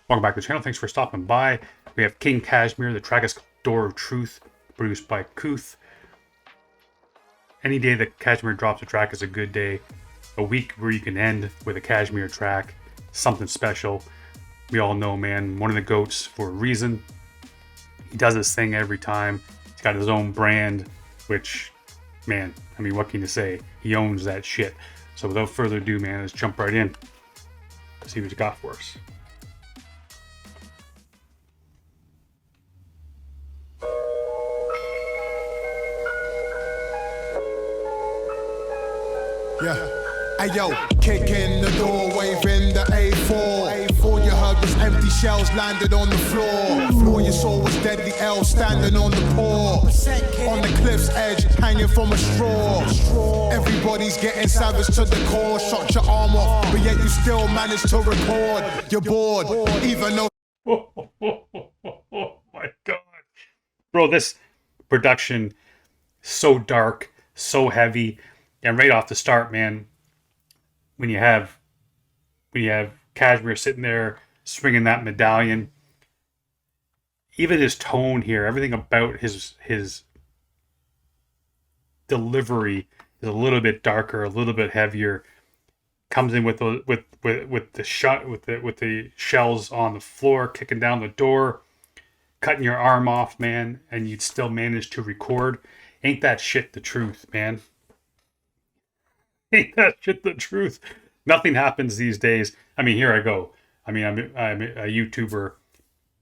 Welcome back to the channel. Thanks for stopping by. We have King Kashmere. The track is called Door of Truth, produced by Cuth. Any day that Kashmere drops a track is a good day. A week where you can end with a Kashmere track, something special. We all know, man, one of the GOATs for a reason. He does his thing every time. He's got his own brand, which, man, I mean, what can you say? He owns that shit. So without further ado, man, let's jump right in. See what you got for us. Yeah. Hey yo, kick in the door, waving the A4. All you heard was empty shells landed on the floor. All you saw was deadly L standing on the paw. On the cliff's edge, hanging from a straw. Everybody's getting savage to the core. Shot your arm off, but yet you still managed to record. You're bored, even though. Oh my god. Bro, this production, so dark, so heavy. And right off the start, man, when you have Kashmere sitting there swinging that medallion, even his tone here, everything about his delivery is a little bit darker, a little bit heavier. Comes in with the shells on the floor, kicking down the door, cutting your arm off, man, and you'd still manage to record. Ain't that shit the truth, man? Ain't that shit the truth? Nothing happens these days. I mean, here I go. I mean, I'm a YouTuber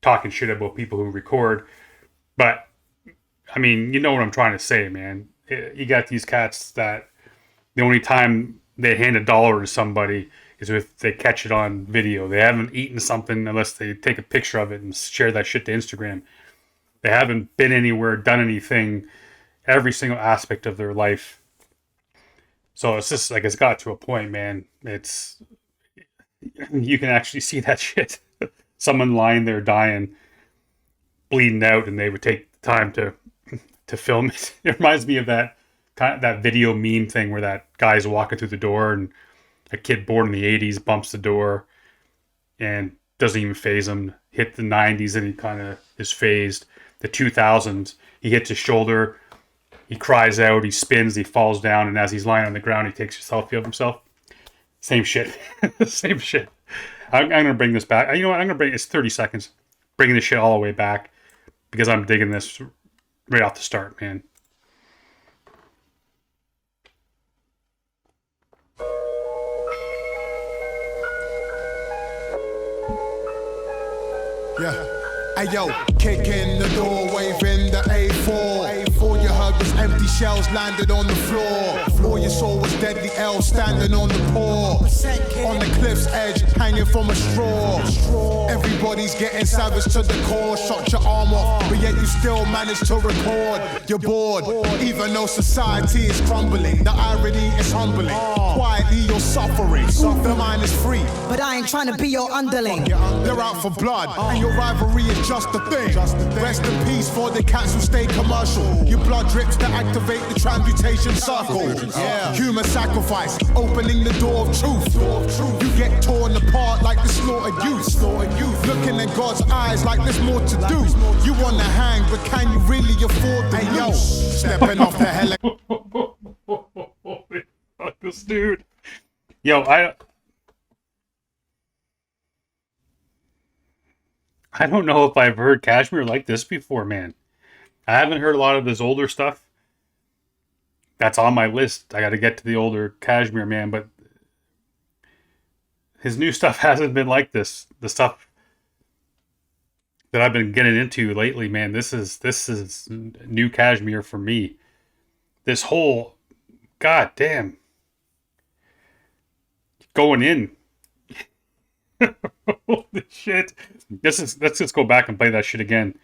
talking shit about people who record, but I mean, you know what I'm trying to say, man. You got these cats that the only time they hand $1 to somebody is if they catch it on video. They haven't eaten something unless they take a picture of it and share that shit to Instagram. They haven't been anywhere, done anything, every single aspect of their life. So it's just like, it's got to a point, man. It's, you can actually see that shit. Someone lying there dying, bleeding out, and they would take the time to film it. It reminds me of that video meme thing where that guy's walking through the door and a kid born in the 80s bumps the door and doesn't even phase him. Hit the 90s and he kind of is phased. The 2000s, he hits his shoulder. He cries out, he spins, he falls down, and as he's lying on the ground, he takes a selfie of himself. Same shit. Same shit. I'm going to bring this back. You know what? I'm going to it's 30 seconds. Bringing this shit all the way back because I'm digging this right off the start, man. Yeah. Hey yo, kick in the door, waving the A4. All you heard was empty shells landed on the floor. All you saw was deadly L standing on the paw. On the cliff's edge, hanging from a straw. Everybody's getting savage to the core. Shot your arm off, but yet you still managed to record. You're bored, even though society is crumbling. The irony is humbling. Quietly you're suffering. The mind is free, but I ain't trying to be your underling. They're out for blood, and your rivalry is just a thing. Rest in peace for the cats who stay commercial. Your blood drips to activate the transmutation circle. Human sacrifice, opening the door of truth. You get torn apart like the slaughtered youth. Looking in God's eyes like there's more to do. You wanna hang, but can you really afford the yo? Stepping off the helicopter. Fuck this dude. Yo, I don't know if I've heard Kashmere like this before, man. I haven't heard a lot of his older stuff. That's on my list. I got to get to the older Kashmere, man, but his new stuff hasn't been like this. The stuff that I've been getting into lately, man, this is new Kashmere for me. This whole, goddamn, going in. Holy shit. Let's just go back and play that shit again.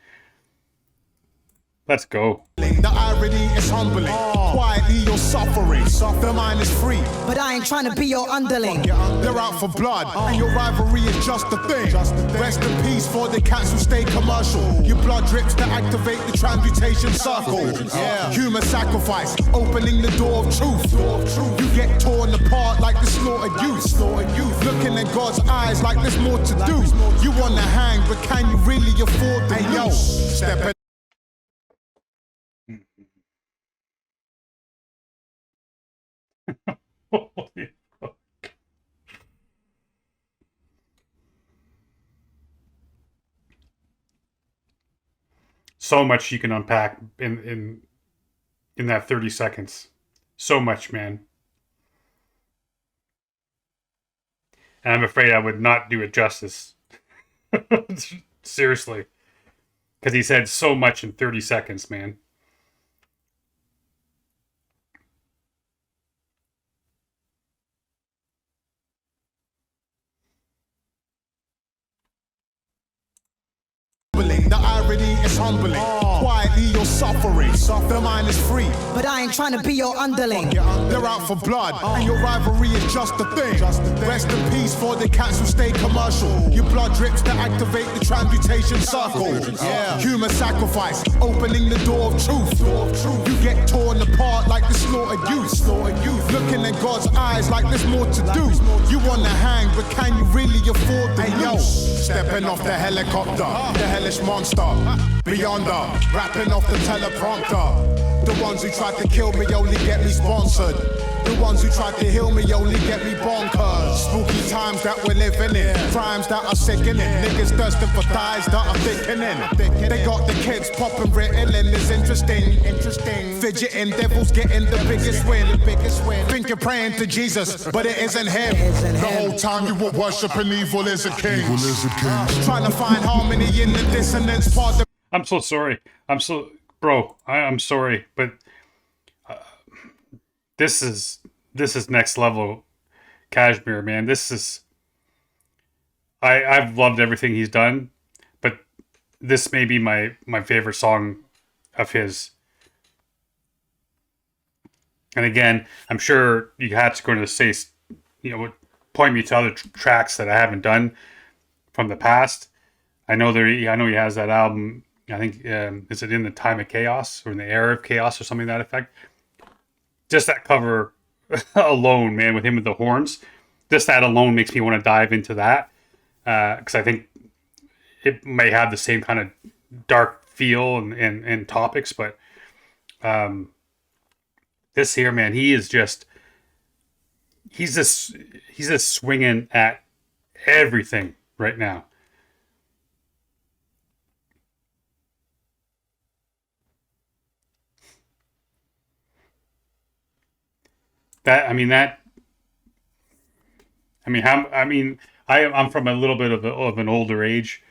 Let's go. The irony is humbling. Quietly you're suffering. The mind is free, but I ain't trying to be your underling. They're out for blood, and your rivalry is just a thing. Rest in peace for the cats who stay commercial. Your blood drips to activate the transmutation circle. Human sacrifice, opening the door of truth. You get torn apart like the slaughtered youth. Looking in God's eyes like there's more to do. You wanna hang, but can you really afford the noose? Stepping. Holy fuck. So much you can unpack in that 30 seconds. So much, man. And I'm afraid I would not do it justice. Seriously. Because he said so much in 30 seconds, man. The irony is humbling. Quietly you're suffering. The mind is free. But I ain't trying to be your underling. They're out for blood, and your rivalry is just a thing. Rest in peace for the cats who stay commercial. Your blood drips to activate the transmutation circle. Human sacrifice, opening the door of truth. You get torn apart like the slaughtered youth. Looking in God's eyes like there's more to do. You wanna hang, but can you really afford the noose? Stepping off the helicopter, the hellish monster. Beyond the rapping off the teleprompter. The ones who tried to kill me only get me sponsored. The ones who tried to heal me only get me bonkers. Spooky times that we're living in, crimes that are sickening. Niggas thirsting for thighs that are thickening. They got the kids popping written and it's interesting. Fidgeting, devils getting the biggest win. Think you're praying to Jesus, but it isn't him. The whole time you were worshipping evil as a king. Trying to find harmony in the dissonance part of. I'm so sorry. I'm sorry, but this is next level Kashmere, man. I've loved everything he's done, but this may be my favorite song of his. And again, I'm sure UKHH going to say, point me to other tracks that I haven't done from the past. I know he has that album. I think is it In the Time of Chaos or In the Era of Chaos or something to that effect. Just that cover alone, man, with him with the horns. Just that alone makes me want to dive into that because I think it may have the same kind of dark feel and topics, but this here, man, he's just swinging at everything right now. I'm from a little bit of an older age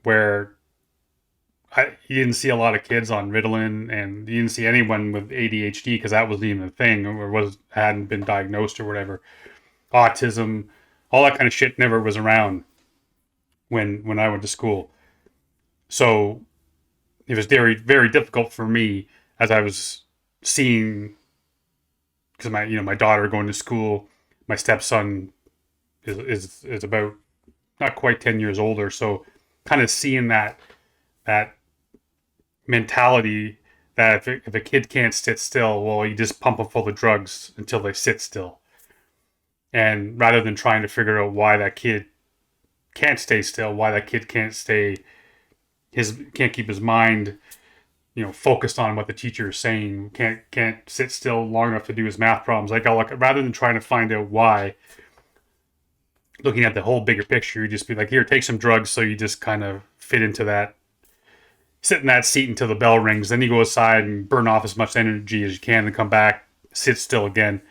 where you didn't see a lot of kids on Ritalin, and you didn't see anyone with ADHD because that wasn't even a thing, or hadn't been diagnosed or whatever. Autism, all that kind of shit never was around when I went to school. So it was very, very difficult for me as I was seeing, because my daughter going to school, my stepson is about not quite 10 years older, so kind of seeing that mentality that if a kid can't sit still, well, you just pump them full of drugs until they sit still. And rather than trying to figure out why that kid can't stay still, why that kid can't keep his mind, focused on what the teacher is saying, can't sit still long enough to do his math problems. Rather than trying to find out why, looking at the whole bigger picture, you just be like, here, take some drugs so you just kind of fit into that, sit in that seat until the bell rings. Then you go aside and burn off as much energy as you can and come back, sit still again.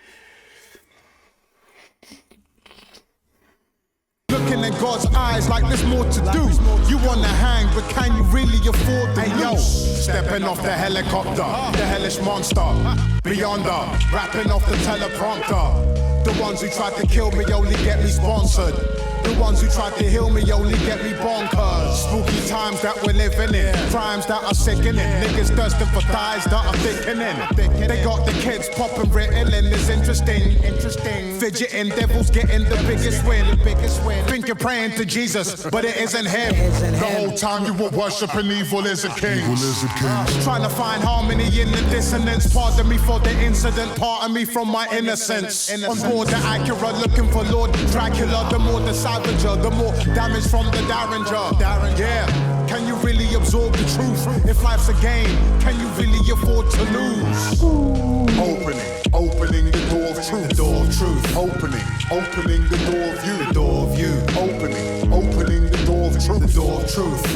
Looking in God's eyes like there's more to do. You wanna hang, but can you really afford the noose? Stepping off the helicopter, the hellish monster. Beyond the rapping off the teleprompter. The ones who tried to kill me only get me sponsored. The ones who tried to heal me only get me bonkers. Spooky times that we're living in, crimes that are sickening, niggas thirsting for thighs that are thickening. They got the kids popping Ritalin, it's interesting. Fidgeting, devils getting the biggest win. Think you're praying to Jesus, but it isn't him. The whole time you were worshipping evil as a king. Trying to find harmony in the dissonance. Pardon me for the incident, pardon me from my innocence. On board the Acura, looking for Lord Dracula. The more the savager, the more damage from the Derringer. Yeah, can you really absorb the truth? If life's a game, can you really afford to lose? Opening the door of truth. The door of truth. Opening the door of you. The door of you. Opening the door of truth. The door of truth.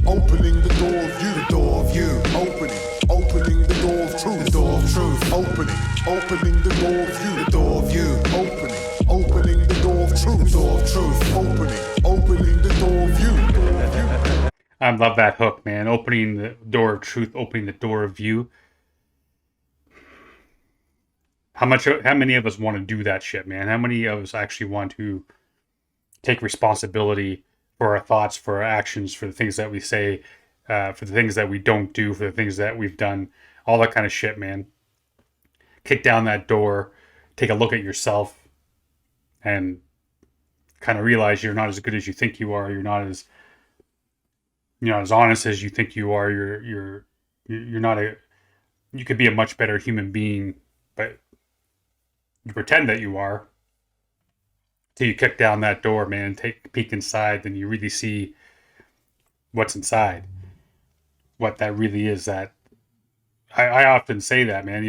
Opening the door of you. The door of you. Opening the door of truth. The door of truth. Opening the door of you. The door of you. Opening the door of truth. The door of truth. Opening the door of you. I love that hook, man. Opening the door of truth, opening the door of you. How many of us want to do that shit, man? How many of us actually want to take responsibility for our thoughts, for our actions, for the things that we say, for the things that we don't do, for the things that we've done, all that kind of shit, man. Kick down that door, take a look at yourself, and kind of realize you're not as good as you think you are. You're not as honest as you think you are. You're not you could be a much better human being, but you pretend that you are till you kick down that door, man, take a peek inside, then you really see what's inside, what that really is. That I often say that, man.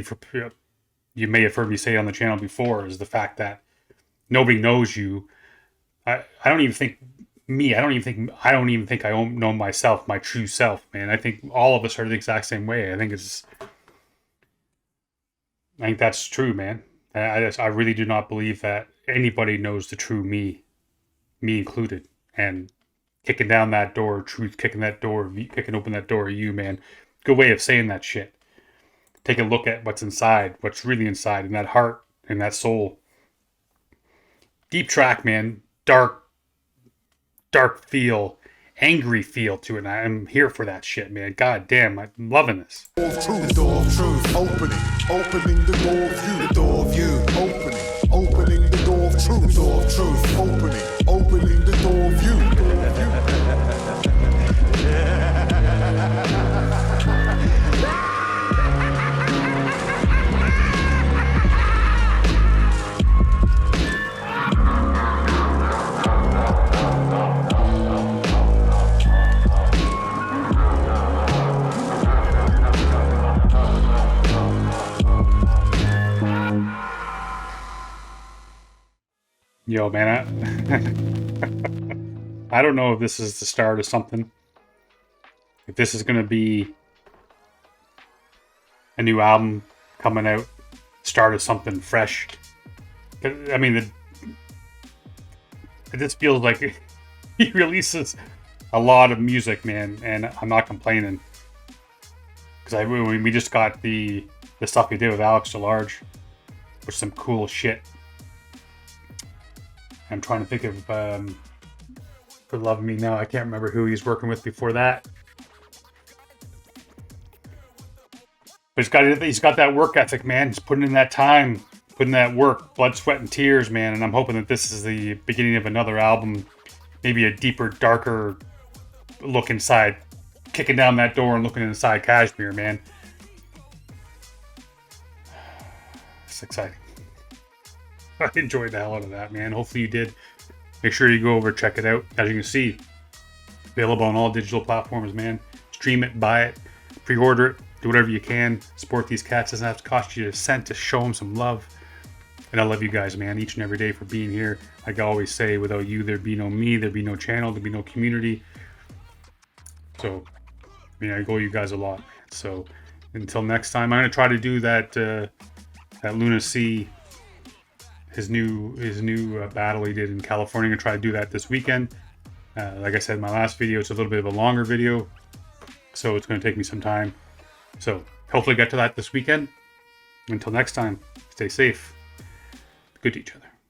You may have heard me say it on the channel before, is the fact that nobody knows you. I don't even think I know myself, my true self, man. I think all of us are the exact same way. I think that's true, man. I really do not believe that anybody knows the true me included. And kicking down that door of truth, kicking open that door of you, man. Good way of saying that shit. Take a look at what's inside, what's really inside, in that heart, in that soul. Deep track, man. Dark feel, angry feel to it. And I'm here for that shit, man. God damn, I'm loving this. The door of truth. Opening the door of you. The door of you. Opening the door of truth. The door of truth. Opening the door of you. Yo, man, I don't know if this is the start of something. If this is going to be a new album coming out, start of something fresh. I mean, it just feels like he releases a lot of music, man, and I'm not complaining. Because we just got the stuff he did with Alex DeLarge, with some cool shit. I'm trying to think of, for Love Me Now, I can't remember who he's working with before that. But he's got that work ethic, man. He's putting in that time, putting that work, blood, sweat, and tears, man. And I'm hoping that this is the beginning of another album, maybe a deeper, darker look inside, kicking down that door and looking inside Kashmere, man. It's exciting. I enjoyed the hell out of that, man. Hopefully you did. Make sure you go over, check it out. As you can see, available on all digital platforms, man. Stream it, buy it, pre-order it, do whatever you can. Support these cats. Doesn't have to cost you a cent to show them some love. And I love you guys, man, each and every day for being here. Like I always say, without you, there'd be no me, there'd be no channel, there'd be no community. So, I mean, I owe you guys a lot, man. So, until next time, I'm going to try to do that Luna C, his new battle he did in California. I'm going to try to do that this weekend. Like I said in my last video, it's a little bit of a longer video, so it's going to take me some time. So hopefully get to that this weekend. Until next time, stay safe. Be good to each other.